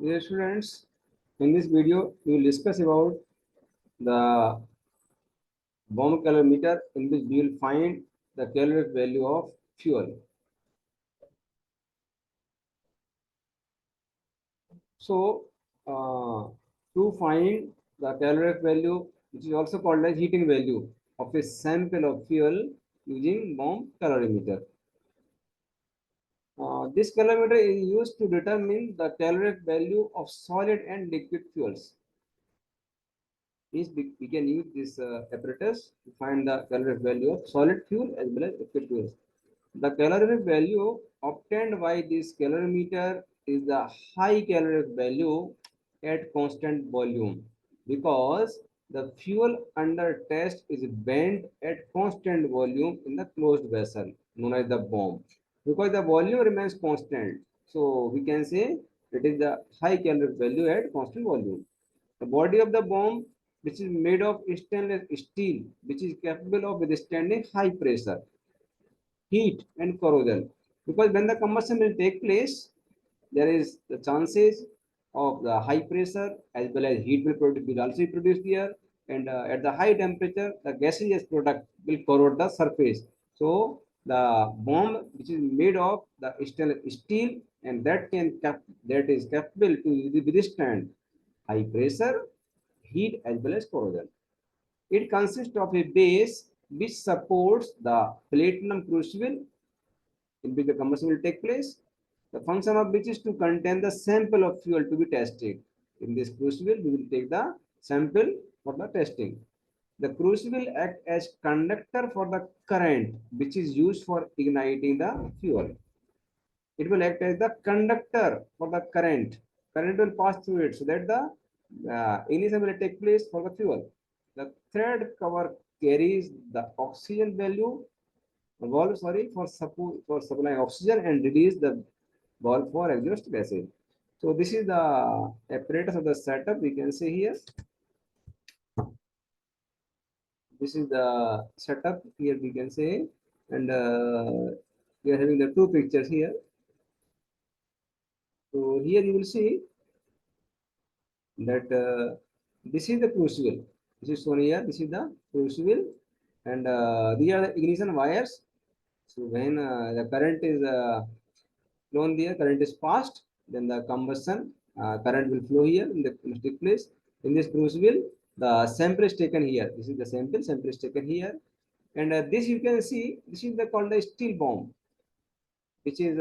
Dear students, in this video, we will discuss about the bomb calorimeter in which we will find the calorific value of fuel. So, to find the calorific value, which is also called as heating value of a sample of fuel using bomb calorimeter. This calorimeter is used to determine the calorific value of solid and liquid fuels. Is we can use this apparatus to find the calorific value of solid fuel as well as liquid fuels. The calorific value obtained by this calorimeter is the high calorific value at constant volume because the fuel under test is bent at constant volume in the closed vessel known as the bomb. Because the volume remains constant, so we can say it is the high calorific value at constant volume. The body of the bomb, which is made of stainless steel, which is capable of withstanding high pressure, heat, and corrosion. Because when the combustion will take place, there is the chances of the high pressure as well as heat will also be produced here, and at the high temperature, the gaseous product will corrode the surface. So the bomb, which is made of the stainless steel, and that is capable to withstand high pressure, heat as well as corrosion. It consists of a base which supports the platinum crucible in which the combustion will take place. The function of which is to contain the sample of fuel to be tested. In this crucible, we will take the sample for the testing. The crucible acts as conductor for the current which is used for igniting the fuel. It will act as the conductor for the current. Current will pass through it so that the ignition will take place for the fuel. The thread cover carries the oxygen valve for supplying oxygen and release the valve for exhaust gases. So this is the apparatus of the setup. We can see here. This is the setup here. We can say, and we are having the two pictures here. So here you will see that this is the crucible. This is shown here. This is the crucible, and these are the ignition wires. So when the current is flown there, current is passed, then the combustion current will flow here in the take place. In this crucible, the sample is taken here. This is the sample. Sample is taken here, and this you can see. This is the called a steel bomb, which is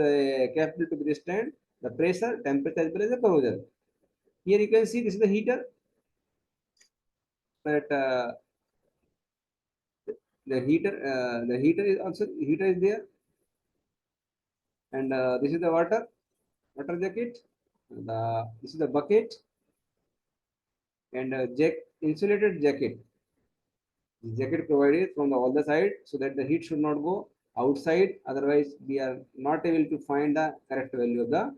capable to withstand the pressure, temperature as well as the corrosion. Here you can see this is the heater. That the heater is also heater is there, and this is the water jacket. This is the bucket and insulated jacket. The jacket provided from the all the side so that the heat should not go outside. Otherwise, we are not able to find the correct value of the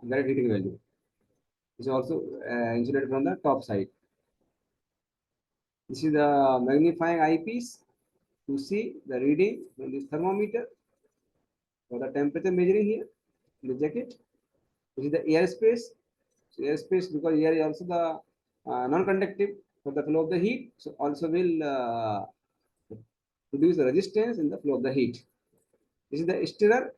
correct heating value. This is also insulated from the top side. This is the magnifying eyepiece to see the reading from this thermometer for the temperature measuring here in the jacket. This is the airspace. So airspace, because air is also the non-conductive for the flow of the heat, so also will produce the resistance in the flow of the heat. This is the stirrer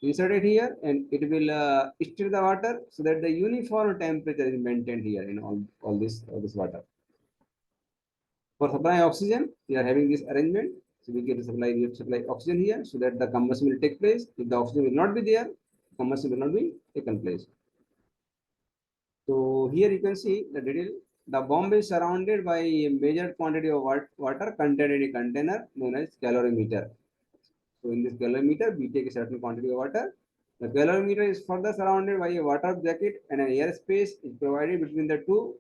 inserted here, and it will stir the water so that the uniform temperature is maintained here in all this water. For supplying oxygen, we are having this arrangement. So we get to supply oxygen here so that the combustion will take place. If the oxygen will not be there, combustion will not be taken place. So here you can see the detail. The bomb is surrounded by a measured quantity of water contained in a container known as calorimeter. So in this calorimeter, we take a certain quantity of water. The calorimeter is further surrounded by a water jacket, and an airspace is provided between the two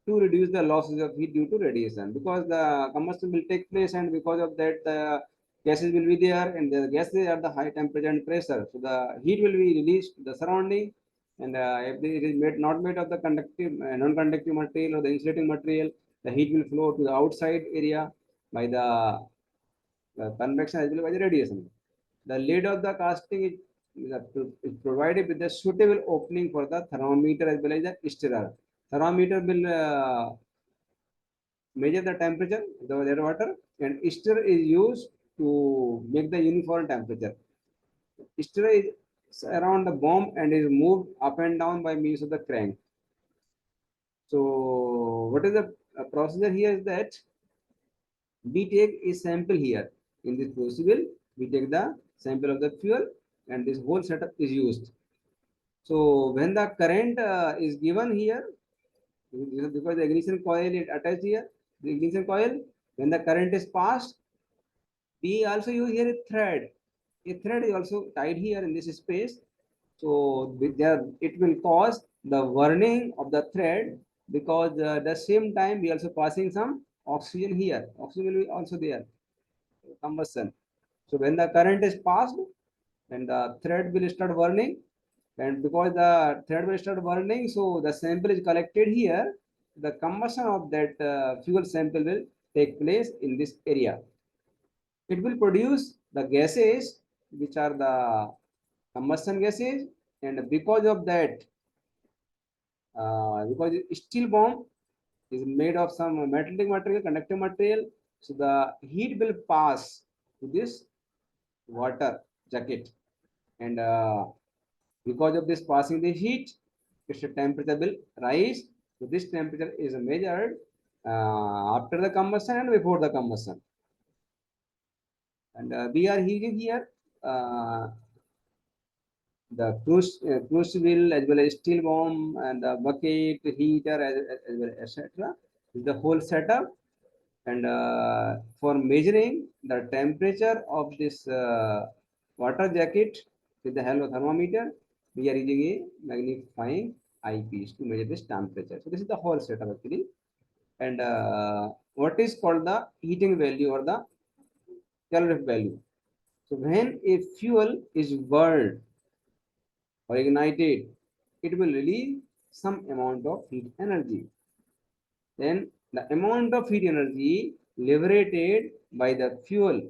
to reduce the losses of heat due to radiation. Because the combustion will take place, and because of that, the gases will be there, and the gases are the high temperature and pressure. So the heat will be released to the surrounding, and if it is not made of the conductive, non-conductive material or the insulating material, the heat will flow to the outside area by the convection as well as by the radiation. The lid of the casting is is provided with the suitable opening for the thermometer as well as the stirrer. Thermometer will measure the temperature of the water, and stirrer is used to make the uniform temperature. Stirrer is around the bomb and is moved up and down by means of the crank. So what is the procedure here is that we take a sample here. In this crucible, we take the sample of the fuel and this whole setup is used. So when the current is given here, because the ignition coil is attached here, the ignition coil, when the current is passed, we also use here a thread. A thread is also tied here in this space. So it will cause the burning of the thread, because at the same time we also passing some oxygen here. Oxygen will be also there, combustion. So when the current is passed, then the thread will start burning, and because the thread will start burning, so the sample is collected here. The combustion of that fuel sample will take place in this area. It will produce the gases which are the combustion gases, and because of that, because steel bomb is made of some metallic material, conductive material, so the heat will pass to this water jacket, and because of this passing the heat, its temperature will rise. So this temperature is measured after the combustion and before the combustion. And we are using here the crucible as well as steel bomb and the bucket, heater, as well, etc. The whole setup. And for measuring the temperature of this water jacket with the help of thermometer, we are using a magnifying eyepiece to measure this temperature. So this is the whole setup actually. And what is called the heating value or the calorific value. So when a fuel is burned or ignited, it will release some amount of heat energy. Then the amount of heat energy liberated by the fuel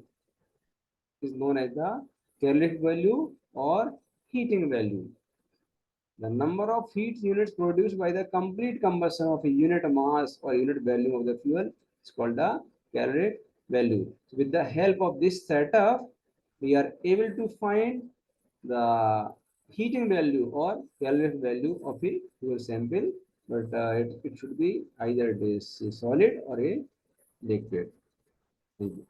is known as the calorific value or heating value. The number of heat units produced by the complete combustion of a unit mass or unit volume of the fuel is called the calorific value. So with the help of this setup, we are able to find the heating value or calorific value of a fuel sample, but it should be either it is a solid or a liquid. Thank you.